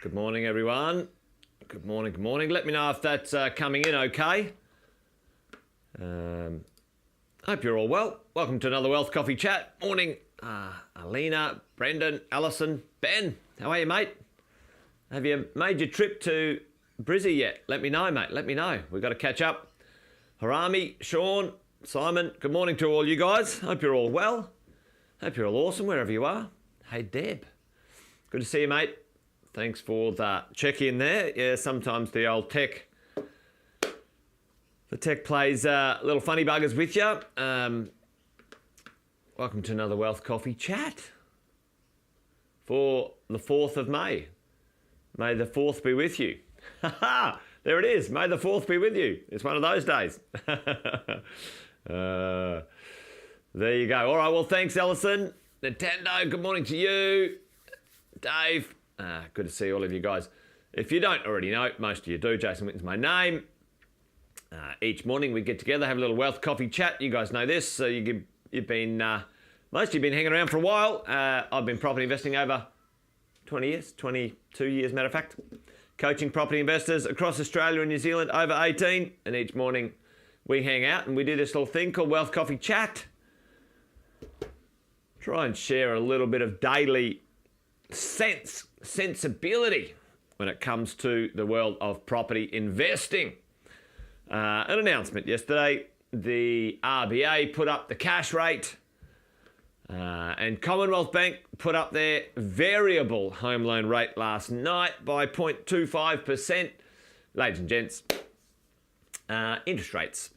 Good morning, everyone. Good morning, good morning. Let me know if that's coming in okay. Hope you're all well. Welcome to another Wealth Coffee Chat. Morning, Alina, Brendan, Alison, Ben. How are you, mate? Have you made your trip to Brizzy yet? Let me know, mate. Let me know. We've got to catch up. Harami, Sean, Simon, good morning to all you guys. Hope you're all well. Hope you're all awesome wherever you are. Hey, Deb. Good to see you, mate. Thanks for the check-in there. Yeah, sometimes the old tech plays little funny buggers with you. Welcome to another Wealth Coffee Chat for the 4th of May. May the 4th be with you. There it is. May the 4th be with you. It's one of those days. There you go. All right, well, thanks, Ellison. Nintendo, good morning to you. Dave, good to see all of you guys. If you don't already know, most of you do, Jason Witten's my name. Each morning we get together, have a little Wealth Coffee Chat. You guys know this, so you've been, most of you have been hanging around for a while. I've been property investing over 20 years, 22 years, matter of fact. Coaching property investors across Australia and New Zealand over 18. And each morning we hang out and we do this little thing called Wealth Coffee Chat. Try and share a little bit of daily sensibility when it comes to the world of property investing. An announcement yesterday, the RBA put up the cash rate and Commonwealth Bank put up their variable home loan rate last night by 0.25%. Ladies and gents, interest rates,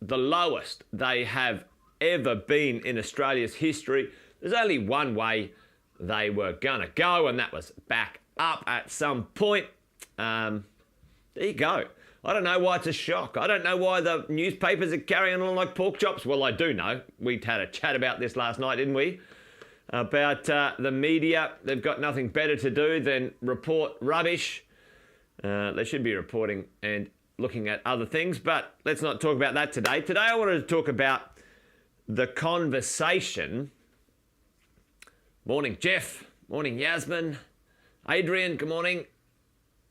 the lowest they have ever been in Australia's history. There's only one way they were gonna go, and that was back up at some point. There you go. I don't know why it's a shock. I don't know why the newspapers are carrying on like pork chops. Well, I do know. We had a chat about this last night, didn't we? About the media. They've got nothing better to do than report rubbish. They should be reporting and looking at other things, but let's not talk about that today. Today I wanted to talk about the conversation. Morning, Jeff. Morning, Yasmin. Adrian, good morning.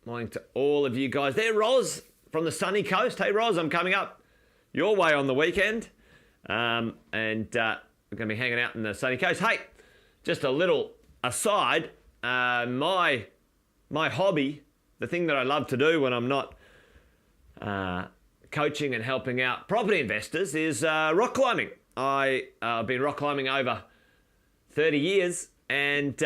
Morning to all of you guys. There, Roz from the sunny coast. Hey, Roz, I'm coming up your way on the weekend. And we're going to be hanging out in the sunny coast. Hey, just a little aside. My hobby, the thing that I love to do when I'm not coaching and helping out property investors is rock climbing. I've been rock climbing over 30 years, and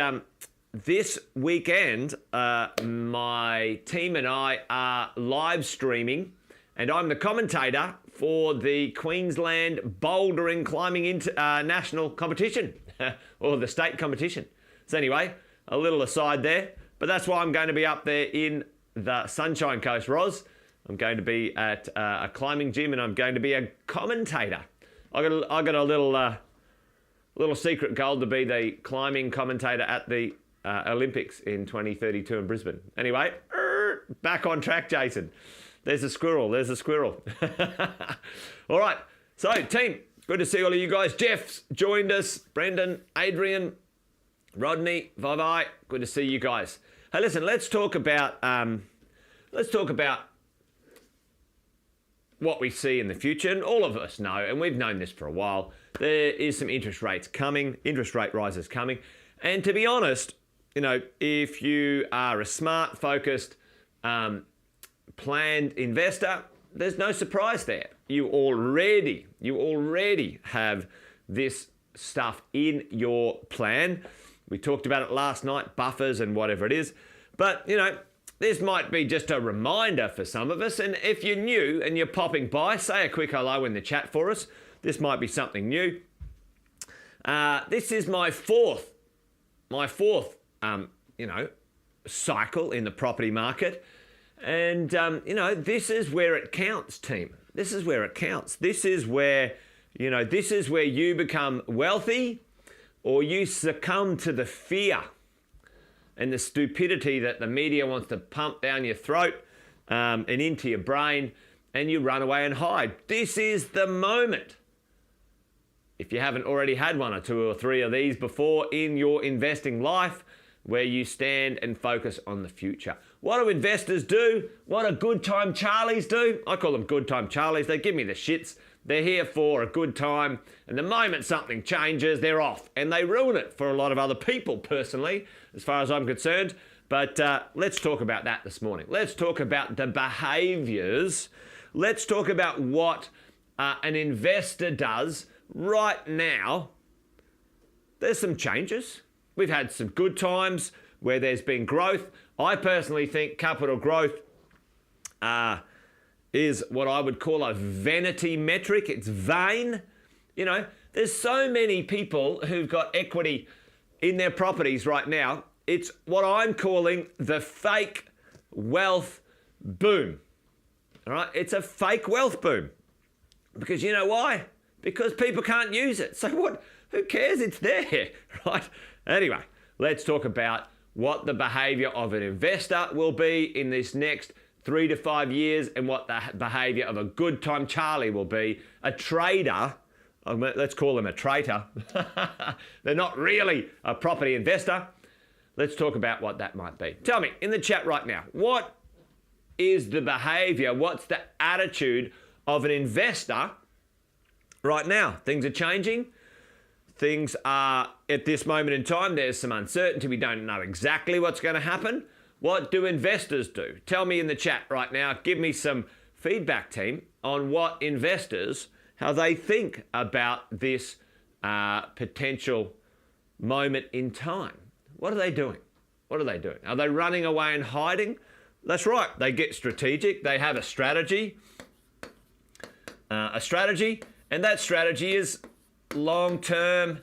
this weekend my team and I are live streaming, and I'm the commentator for the Queensland Bouldering Climbing National Competition, or the state competition. So anyway, a little aside there, but that's why I'm going to be up there in the Sunshine Coast, Roz. I'm going to be at a climbing gym, and I'm going to be a commentator. I got a little secret goal to be the climbing commentator at the Olympics in 2032 in Brisbane. Anyway, back on track, Jason. There's a squirrel. All right. So, team, good to see all of you guys. Jeff's joined us. Brendan, Adrian, Rodney, Vivai. Good to see you guys. Hey, listen. Let's talk about what we see in the future, and all of us know, and we've known this for a while, there is some interest rate rises coming. And to be honest, you know, if you are a smart, focused, planned investor, there's no surprise there. You already have this stuff in your plan. We talked about it last night, buffers and whatever it is. But, you know, this might be just a reminder for some of us, and if you're new and you're popping by, say a quick hello in the chat for us. This might be something new. This is my fourth, cycle in the property market, and this is where it counts, team. This is where it counts. This is where you become wealthy, or you succumb to the fear and the stupidity that the media wants to pump down your throat and into your brain, and you run away and hide. This is the moment. If you haven't already had one or two or three of these before in your investing life, where you stand and focus on the future. What do investors do? What do good time Charlies do? I call them good time Charlies. They give me the shits. They're here for a good time, and the moment something changes, they're off, and they ruin it for a lot of other people, personally, as far as I'm concerned. But let's talk about that this morning. Let's talk about the behaviours. Let's talk about what an investor does right now. There's some changes. We've had some good times where there's been growth. I personally think capital growth is what I would call a vanity metric. It's vain. You know, there's so many people who've got equity in their properties right now. It's what I'm calling the fake wealth boom. All right, it's a fake wealth boom. Because you know why? Because people can't use it. So what? Who cares? It's there, right? Anyway, let's talk about what the behavior of an investor will be in this next 3 to 5 years, and what the behavior of a good time Charlie will be. A trader, let's call them a traitor. They're not really a property investor. Let's talk about what that might be. Tell me in the chat right now, what is the behavior, what's the attitude of an investor right now? Things are changing. Things are, at this moment in time, there's some uncertainty. We don't know exactly what's going to happen. What do investors do? Tell me in the chat right now. Give me some feedback, team, on what investors, how they think about this potential moment in time. What are they doing? What are they doing? Are they running away and hiding? That's right. They get strategic. They have a strategy. And that strategy is long-term,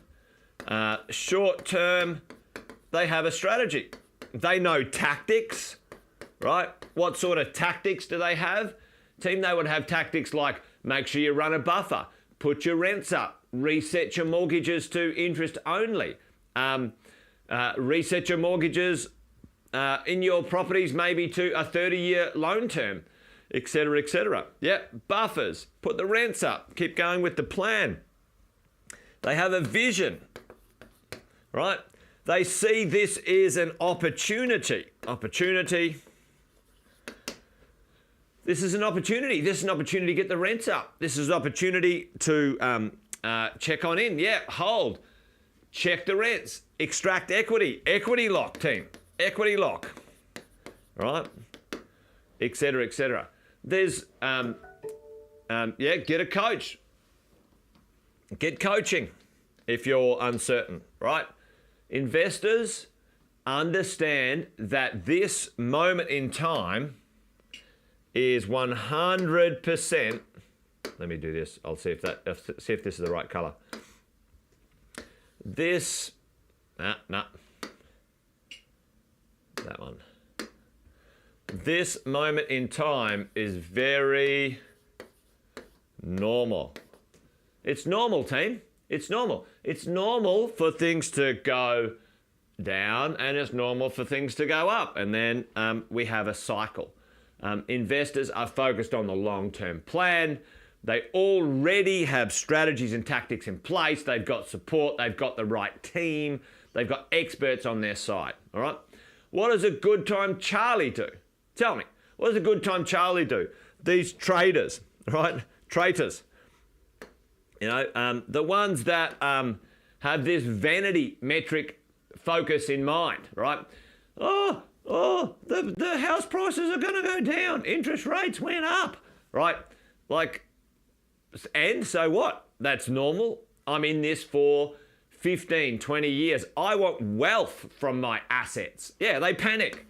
short-term. They have a strategy. They know tactics, right? What sort of tactics do they have? Team, they would have tactics like make sure you run a buffer, put your rents up, reset your mortgages to interest only, reset your mortgages in your properties maybe to a 30-year loan term, etc., etc. Yeah, buffers, put the rents up, keep going with the plan. They have a vision, right? They see this is an opportunity. This is an opportunity. This is an opportunity to get the rents up. This is an opportunity to check on in. Yeah, hold. Check the rents. Extract equity. Equity lock, team. Equity lock. Right? Etc., etc. There's, get a coach. Get coaching if you're uncertain, right? Investors understand that this moment in time is 100%. Let me do this. I'll see if this is the right color. This, that one. This moment in time is very normal. It's normal, team. It's normal. It's normal for things to go down, and it's normal for things to go up. And then we have a cycle. Investors are focused on the long-term plan. They already have strategies and tactics in place. They've got support. They've got the right team. They've got experts on their side. All right. What does a good time Charlie do? Tell me. What does a good time Charlie do? These traders, right? Traitors. You know, the ones that have this vanity metric focus in mind, right? The house prices are going to go down. Interest rates went up, right? Like, and so what? That's normal. I'm in this for 15, 20 years. I want wealth from my assets. Yeah, they panic.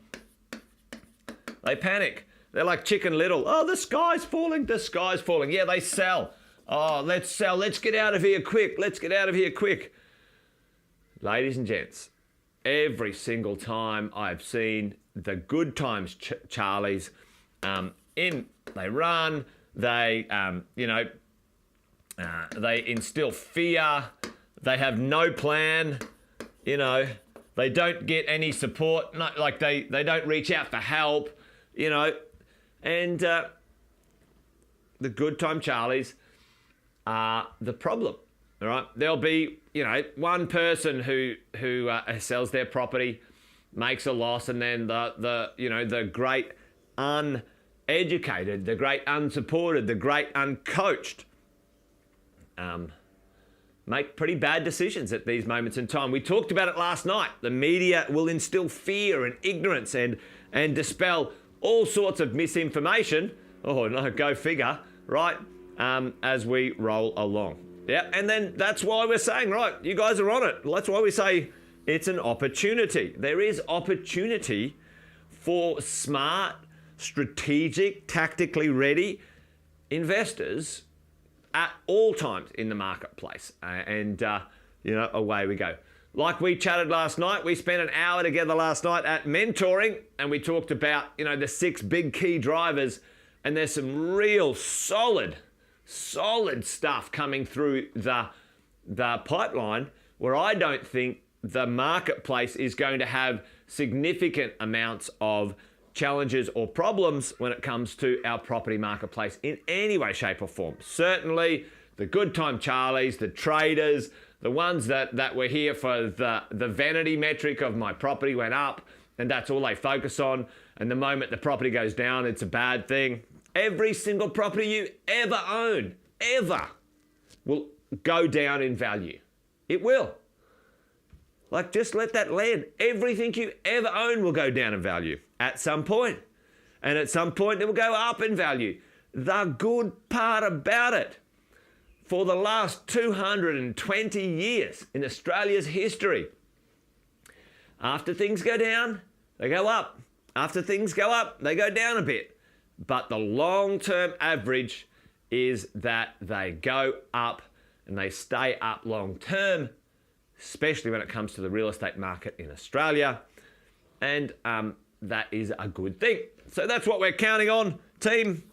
They panic. They're like Chicken Little. Oh, the sky's falling. The sky's falling. Yeah, they sell. Oh, let's sell. Let's get out of here quick. Let's get out of here quick. Ladies and gents, every single time I've seen the good times Charlies, they run, they instill fear, they have no plan, they don't get any support, they don't reach out for help, and the good time Charlies are the problem. All right, there'll be one person who sells their property, makes a loss, and then the great uneducated, the great unsupported, the great uncoached make pretty bad decisions at these moments in time. We talked about it last night. The media will instill fear and ignorance and dispel all sorts of misinformation. Oh no, go figure, right? As we roll along. Yeah, and then that's why we're saying, right, you guys are on it. That's why we say it's an opportunity. There is opportunity for smart, strategic, tactically ready investors at all times in the marketplace. Away we go. Like we chatted last night, we spent an hour together last night at mentoring, and we talked about, the 6 big key drivers, and there's some real solid stuff coming through the pipeline where I don't think the marketplace is going to have significant amounts of challenges or problems when it comes to our property marketplace in any way, shape or form. Certainly the good time Charlies, the traders, the ones that were here for the vanity metric of my property went up, and that's all they focus on. And the moment the property goes down, it's a bad thing. Every single property you ever own, will go down in value. It will. Like, just let that land. Everything you ever own will go down in value at some point. And at some point, it will go up in value. The good part about it, for the last 220 years in Australia's history, after things go down, they go up. After things go up, they go down a bit. But the long-term average is that they go up and they stay up long-term, especially when it comes to the real estate market in Australia. And that is a good thing. So that's what we're counting on, team.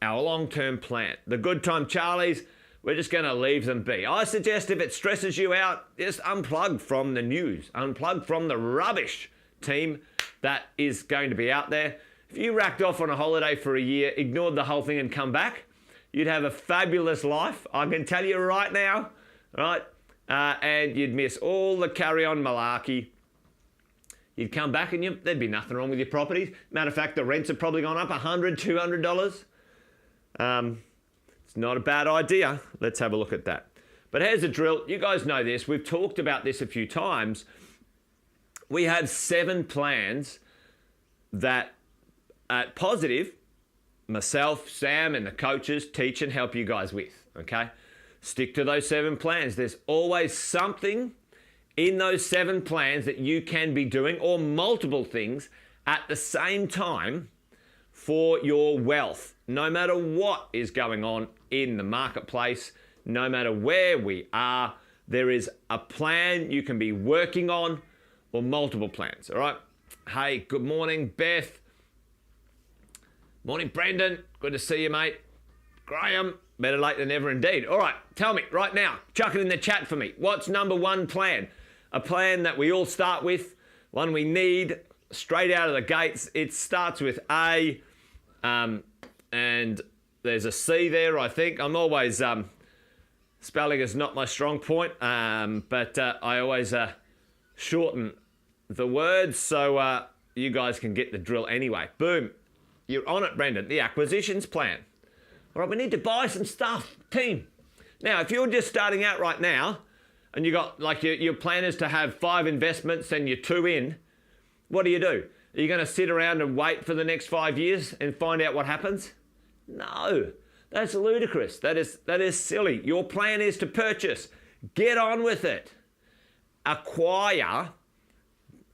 Our long-term plan. The good time Charlies, we're just going to leave them be. I suggest if it stresses you out, just unplug from the news. Unplug from the rubbish, team, that is going to be out there. If you racked off on a holiday for a year, ignored the whole thing and come back, you'd have a fabulous life. I can tell you right now, right? And you'd miss all the carry-on malarkey. You'd come back and there'd be nothing wrong with your properties. Matter of fact, the rents have probably gone up $100, $200. It's not a bad idea. Let's have a look at that. But here's the drill. You guys know this. We've talked about this a few times. We have 7 plans that at Positive, myself, Sam, and the coaches teach and help you guys with, okay? Stick to those 7 plans. There's always something in those 7 plans that you can be doing, or multiple things at the same time for your wealth. No matter what is going on in the marketplace, no matter where we are, there is a plan you can be working on, or multiple plans, all right? Hey, good morning, Beth. Morning, Brendan. Good to see you, mate. Graham, better late than never indeed. All right, tell me right now, chuck it in the chat for me. What's number 1 plan? A plan that we all start with, one we need straight out of the gates. It starts with A, and there's a C there, I think. I'm always, spelling is not my strong point, but I always shorten the words so you guys can get the drill anyway. Boom. You're on it, Brendan. The acquisitions plan. All right, we need to buy some stuff, team. Now, if you're just starting out right now and you got like your plan is to have 5 investments and you're 2 in, what do? Are you going to sit around and wait for the next 5 years and find out what happens? No, that's ludicrous. That is silly. Your plan is to purchase. Get on with it. Acquire,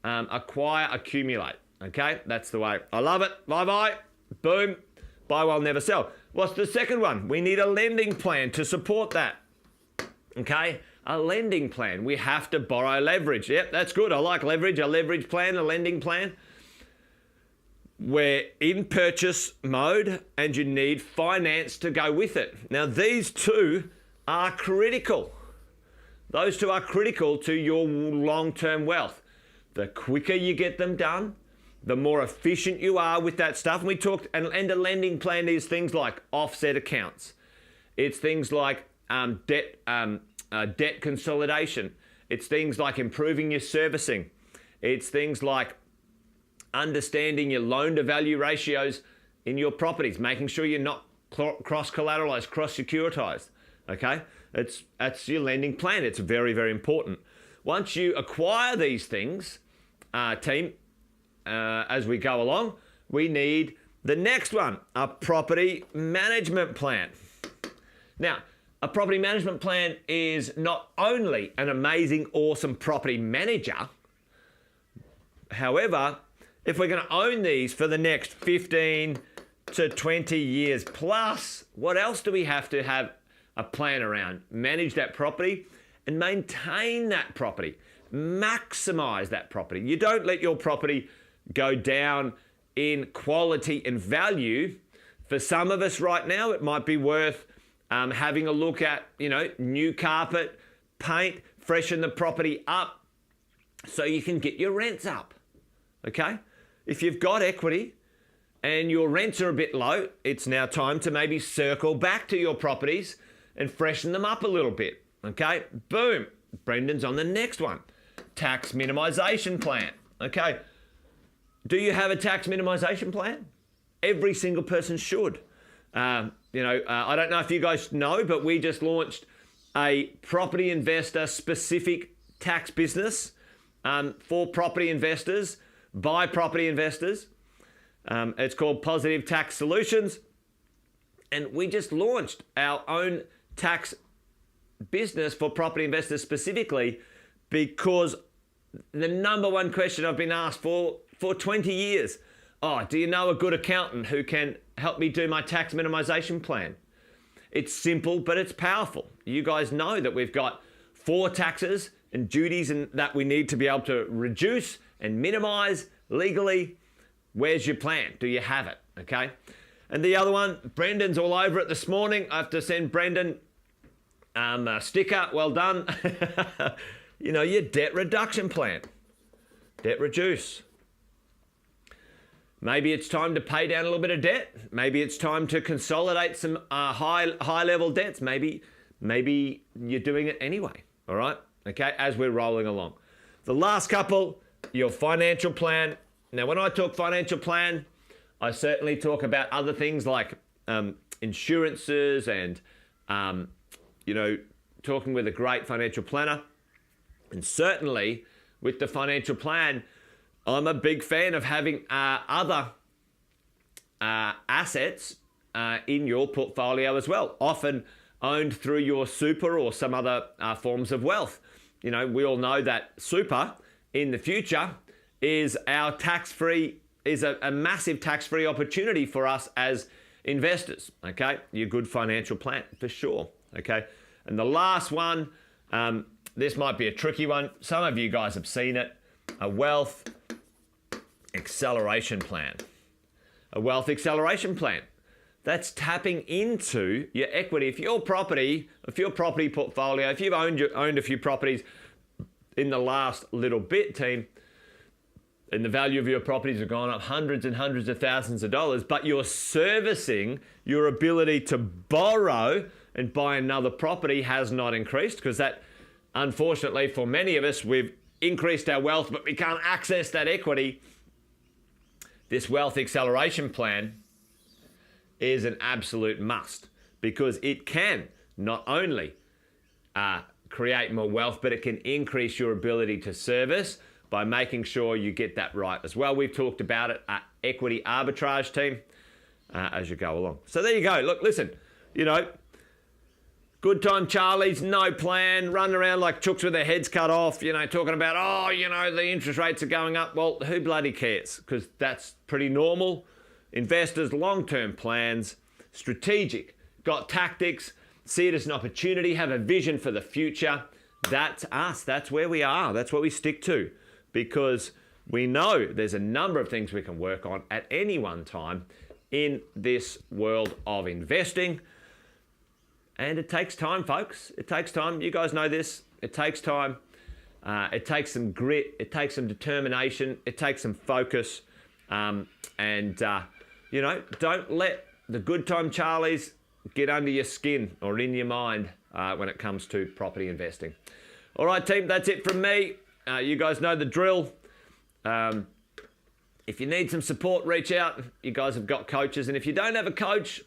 accumulate. Okay, that's the way. I love it. Bye-bye. Boom. Buy while never sell. What's the second one? We need a lending plan to support that. Okay, a lending plan. We have to borrow leverage. Yep, that's good. I like leverage. A leverage plan, a lending plan. We're in purchase mode and you need finance to go with it. Now, these 2 are critical. Those 2 are critical to your long-term wealth. The quicker you get them done, the more efficient you are with that stuff. And we talked, and a lending plan is things like offset accounts. It's things like debt consolidation. It's things like improving your servicing. It's things like understanding your loan to value ratios in your properties, making sure you're not cross-collateralized, cross-securitized, okay? That's your lending plan. It's very, very important. Once you acquire these things, team, as we go along, we need the next one, a property management plan. Now, a property management plan is not only an amazing, awesome property manager. However, if we're going to own these for the next 15 to 20 years plus, what else do we have to have a plan around? Manage that property and maintain that property. Maximize that property. You don't let your property go down in quality and value. For some of us right now, it might be worth having a look at, new carpet, paint, freshen the property up so you can get your rents up, okay? If you've got equity and your rents are a bit low, it's now time to maybe circle back to your properties and freshen them up a little bit, okay? Boom, Brendan's on the next one. Tax minimization plan, okay? Do you have a tax minimization plan? Every single person should. I don't know if you guys know, but we just launched a property investor specific tax business for property investors, by property investors. It's called Positive Tax Solutions. And we just launched our own tax business for property investors specifically because the number one question I've been asked for 20 years, do you know a good accountant who can help me do my tax minimization plan? It's simple, but it's powerful. You guys know that we've got 4 taxes and duties that we need to be able to reduce and minimize legally. Where's your plan? Do you have it? Okay. And the other one, Brendan's all over it this morning. I have to send Brendan a sticker. Well done. Your debt reduction plan. Debt reduce. Maybe it's time to pay down a little bit of debt. Maybe it's time to consolidate some high level debts. Maybe you're doing it anyway. All right. Okay. As we're rolling along. The last couple, your financial plan. Now, when I talk financial plan, I certainly talk about other things like insurances and, talking with a great financial planner. And certainly with the financial plan, I'm a big fan of having other assets in your portfolio as well, often owned through your super or some other forms of wealth. We all know that super in the future is our a massive tax-free opportunity for us as investors, okay? Your good financial plan, for sure, okay? And the last one, this might be a tricky one. Some of you guys have seen it, a wealth acceleration plan. A wealth acceleration plan. That's tapping into your equity. If your property portfolio, if you've owned a few properties in the last little bit, team, and the value of your properties have gone up hundreds and hundreds of thousands of dollars, but you're servicing your ability to borrow and buy another property has not increased, because that, unfortunately, for many of us, we've increased our wealth, but we can't access that equity. This wealth acceleration plan is an absolute must, because it can not only create more wealth, but it can increase your ability to service by making sure you get that right as well. We've talked about it, equity arbitrage, team, as you go along. So there you go. Look, listen, good time Charlies, no plan, running around like chooks with their heads cut off, talking about, the interest rates are going up. Well, who bloody cares? Because that's pretty normal. Investors, long-term plans, strategic, got tactics, see it as an opportunity, have a vision for the future. That's us. That's where we are. That's what we stick to, because we know there's a number of things we can work on at any one time in this world of investing. And it takes time, folks. It takes time. You guys know this. It takes time. It takes some grit. It takes some determination. It takes some focus. Don't let the good time Charlies get under your skin or in your mind when it comes to property investing. All right, team, that's it from me. You guys know the drill. If you need some support, reach out. You guys have got coaches. And if you don't have a coach,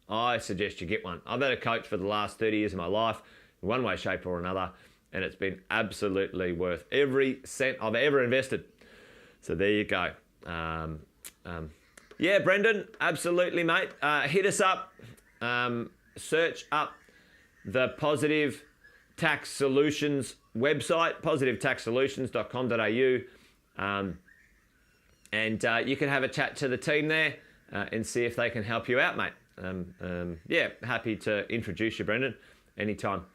I suggest you get one. I've had a coach for the last 30 years of my life, in one way, shape or another, and it's been absolutely worth every cent I've ever invested. So there you go. Yeah, Brendan, absolutely, mate. Hit us up. Search up the Positive Tax Solutions website, positivetaxsolutions.com.au, and you can have a chat to the team there and see if they can help you out, mate. Yeah, happy to introduce you, Brendan, anytime.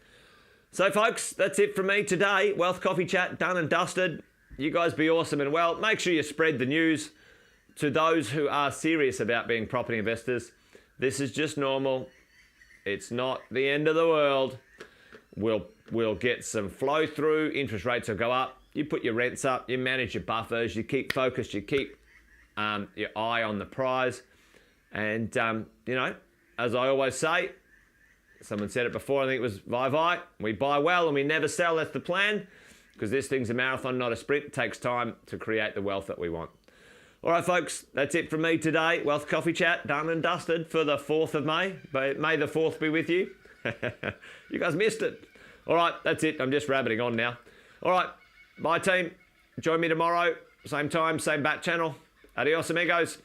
So, folks, that's it from me today. Wealth Coffee Chat, done and dusted. You guys be awesome and well. Make sure you spread the news to those who are serious about being property investors. This is just normal. It's not the end of the world. We'll get some flow through. Interest rates will go up. You put your rents up. You manage your buffers. You keep focused. You keep your eye on the prize. And, you know, as I always say, someone said it before, I think it was Vi. We buy well and we never sell. That's the plan. Because this thing's a marathon, not a sprint. It takes time to create the wealth that we want. All right, folks, that's it from me today. Wealth Coffee Chat, done and dusted for the 4th of May. But may the 4th be with you. You guys missed it. All right, that's it. I'm just rabbiting on now. All right, bye, team. Join me tomorrow. Same time, same bat channel. Adios, amigos.